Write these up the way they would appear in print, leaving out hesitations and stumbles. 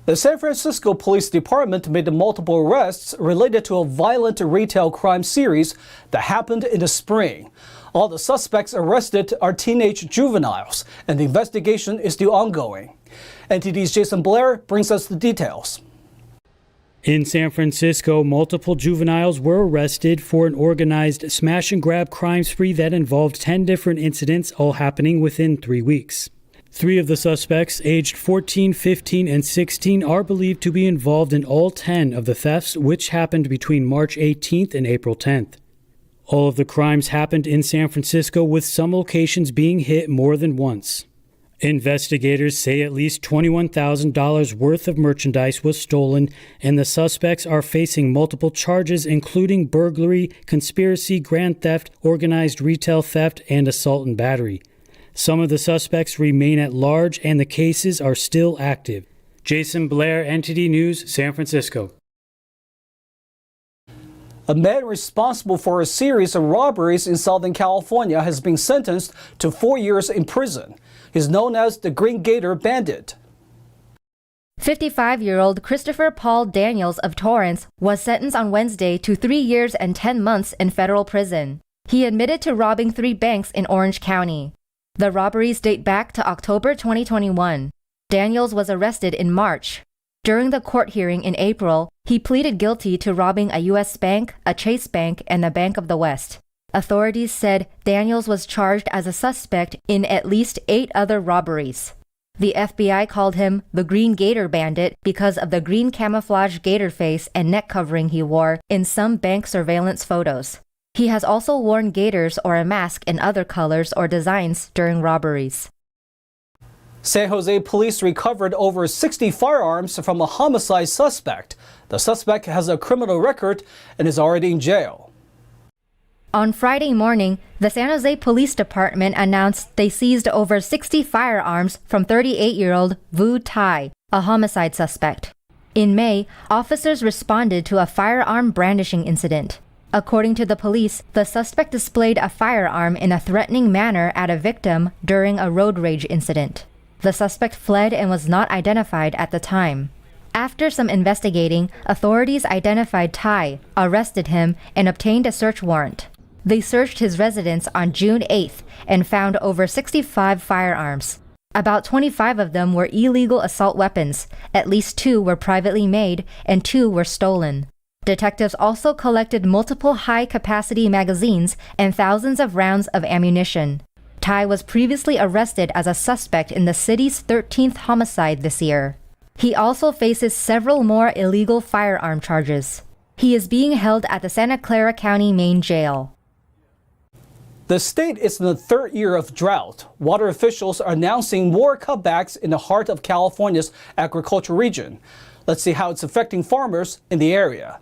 The San Francisco Police Department made multiple arrests related to a violent retail crime series that happened in the spring. All the suspects arrested are teenage juveniles, and the investigation is still ongoing. NTD's Jason Blair brings us the details. In San Francisco, multiple juveniles were arrested for an organized smash-and-grab crime spree that involved 10 different incidents, all happening within 3 weeks. 3 of the suspects, aged 14, 15, and 16, are believed to be involved in all 10 of the thefts, which happened between March 18th and April 10th. All of the crimes happened in San Francisco, with some locations being hit more than once. Investigators say at least $21,000 worth of merchandise was stolen, and the suspects are facing multiple charges, including burglary, conspiracy, grand theft, organized retail theft, and assault and battery. Some of the suspects remain at large, and the cases are still active. Jason Blair, NTD News, San Francisco. A man responsible for a series of robberies in Southern California has been sentenced to 4 years in prison. He's known as the Green Gaiter Bandit. 55-year-old Christopher Paul Daniels of Torrance was sentenced on Wednesday to 3 years and 10 months in federal prison. He admitted to robbing 3 banks in Orange County. The robberies date back to October 2021. Daniels was arrested in March. During the court hearing in April, he pleaded guilty to robbing a U.S. bank, a Chase Bank, and a Bank of the West. Authorities said Daniels was charged as a suspect in at least 8 other robberies. The FBI called him the Green Gaiter Bandit because of the green camouflage gator face and neck covering he wore in some bank surveillance photos. He has also worn gaiters or a mask in other colors or designs during robberies. San Jose police recovered over 60 firearms from a homicide suspect. The suspect has a criminal record and is already in jail. On Friday morning, the San Jose Police Department announced they seized over 60 firearms from 38-year-old Vu Tai, a homicide suspect. In May, officers responded to a firearm brandishing incident. According to the police, the suspect displayed a firearm in a threatening manner at a victim during a road rage incident. The suspect fled and was not identified at the time. After some investigating, authorities identified Tai, arrested him, and obtained a search warrant. They searched his residence on June 8th and found over 65 firearms. About 25 of them were illegal assault weapons, at least 2 were privately made, and 2 were stolen. Detectives also collected multiple high-capacity magazines and thousands of rounds of ammunition. Tai was previously arrested as a suspect in the city's 13th homicide this year. He also faces several more illegal firearm charges. He is being held at the Santa Clara County Main Jail. The state is in the 3rd year of drought. Water officials are announcing more cutbacks in the heart of California's agricultural region. Let's see how it's affecting farmers in the area.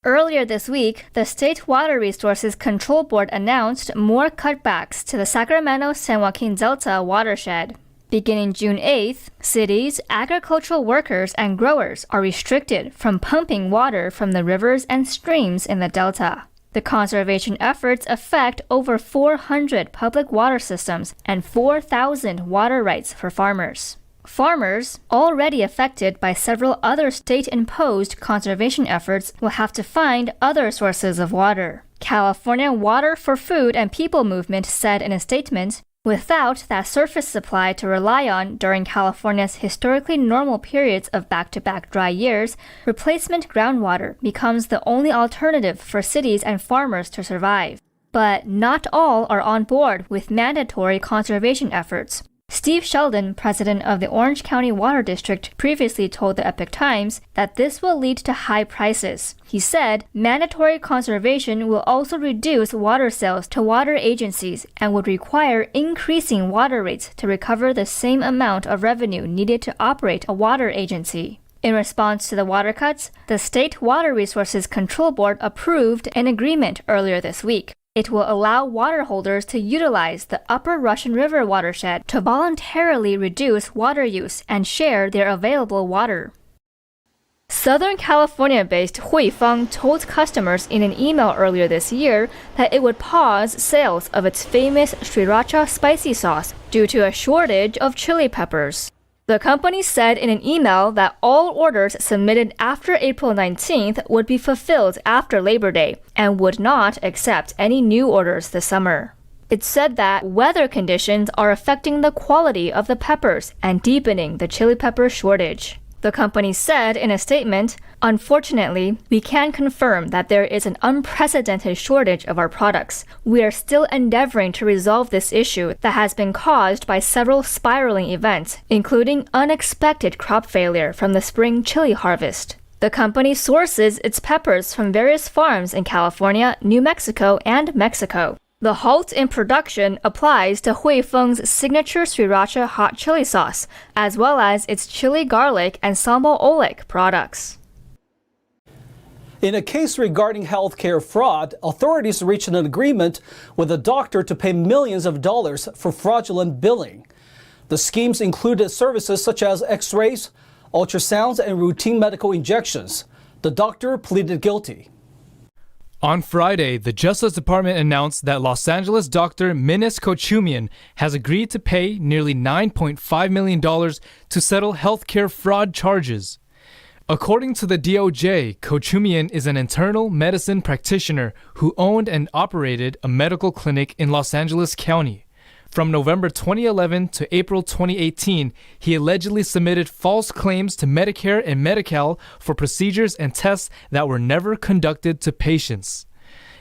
Earlier this week, the State Water Resources Control Board announced more cutbacks to the Sacramento-San Joaquin Delta watershed. Beginning June 8th, cities, agricultural workers, and growers are restricted from pumping water from the rivers and streams in the Delta. The conservation efforts affect over 400 public water systems and 4,000 water rights for farmers. Farmers, already affected by several other state-imposed conservation efforts, will have to find other sources of water. California Water for Food and People movement said in a statement, "Without that surface supply to rely on during California's historically normal periods of back-to-back dry years, replacement groundwater becomes the only alternative for cities and farmers to survive." But not all are on board with mandatory conservation efforts. Steve Sheldon, president of the Orange County Water District, previously told the Epoch Times that this will lead to high prices. He said mandatory conservation will also reduce water sales to water agencies and would require increasing water rates to recover the same amount of revenue needed to operate a water agency. In response to the water cuts, the State Water Resources Control Board approved an agreement earlier this week. It will allow water holders to utilize the Upper Russian River watershed to voluntarily reduce water use and share their available water. Southern California-based Huifang told customers in an email earlier this year that it would pause sales of its famous Sriracha spicy sauce due to a shortage of chili peppers. The company said in an email that all orders submitted after April 19th would be fulfilled after Labor Day and would not accept any new orders this summer. It said that weather conditions are affecting the quality of the peppers and deepening the chili pepper shortage. The company said in a statement, "Unfortunately, we can confirm that there is an unprecedented shortage of our products. We are still endeavoring to resolve this issue that has been caused by several spiraling events, including unexpected crop failure from the spring chili harvest." The company sources its peppers from various farms in California, New Mexico, and Mexico. The halt in production applies to Hui Feng's signature Sriracha hot chili sauce, as well as its chili garlic and sambal oelek products. In a case regarding healthcare fraud, authorities reached an agreement with a doctor to pay millions of dollars for fraudulent billing. The schemes included services such as x-rays, ultrasounds, and routine medical injections. The doctor pleaded guilty. On Friday, the Justice Department announced that Los Angeles doctor Minis Kochumian has agreed to pay nearly $9.5 million to settle healthcare fraud charges. According to the DOJ, Kochumian is an internal medicine practitioner who owned and operated a medical clinic in Los Angeles County. From November 2011 to April 2018, he allegedly submitted false claims to Medicare and Medi-Cal for procedures and tests that were never conducted to patients.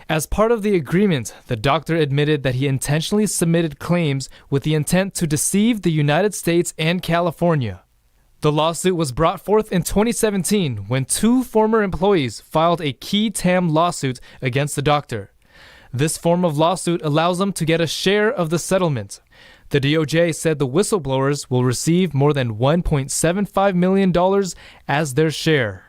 As part of the agreement, the doctor admitted that he intentionally submitted claims with the intent to deceive the United States and California. The lawsuit was brought forth in 2017 when two former employees filed a key TAM lawsuit against the doctor. This form of lawsuit allows them to get a share of the settlement. The DOJ said the whistleblowers will receive more than $1.75 million as their share.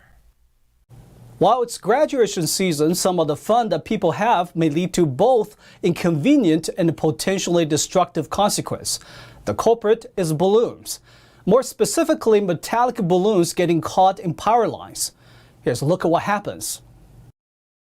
While it's graduation season, some of the fun that people have may lead to both inconvenient and potentially destructive consequence. The culprit is balloons. More specifically, metallic balloons getting caught in power lines. Here's a look at what happens.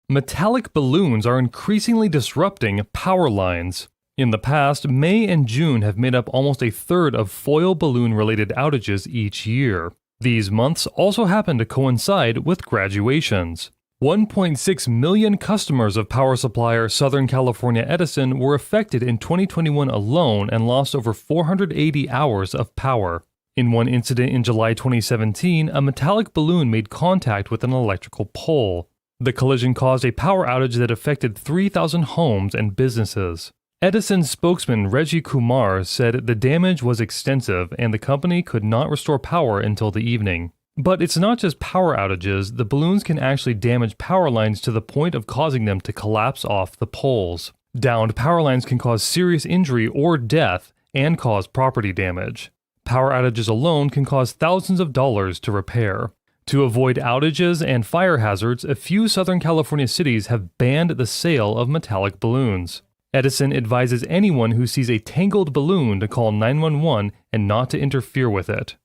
Metallic balloons are increasingly disrupting power lines. In the past, May and June have made up almost a third of foil balloon-related outages each year. These months also happen to coincide with graduations. 1.6 million customers of power supplier Southern California Edison were affected in 2021 alone and lost over 480 hours of power. In one incident in July 2017, a metallic balloon made contact with an electrical pole. The collision caused a power outage that affected 3,000 homes and businesses. Edison spokesman Reggie Kumar said the damage was extensive and the company could not restore power until the evening. But it's not just power outages, the balloons can actually damage power lines to the point of causing them to collapse off the poles. Downed power lines can cause serious injury or death and cause property damage. Power outages alone can cause thousands of dollars to repair. To avoid outages and fire hazards, a few Southern California cities have banned the sale of metallic balloons. Edison advises anyone who sees a tangled balloon to call 911 and not to interfere with it.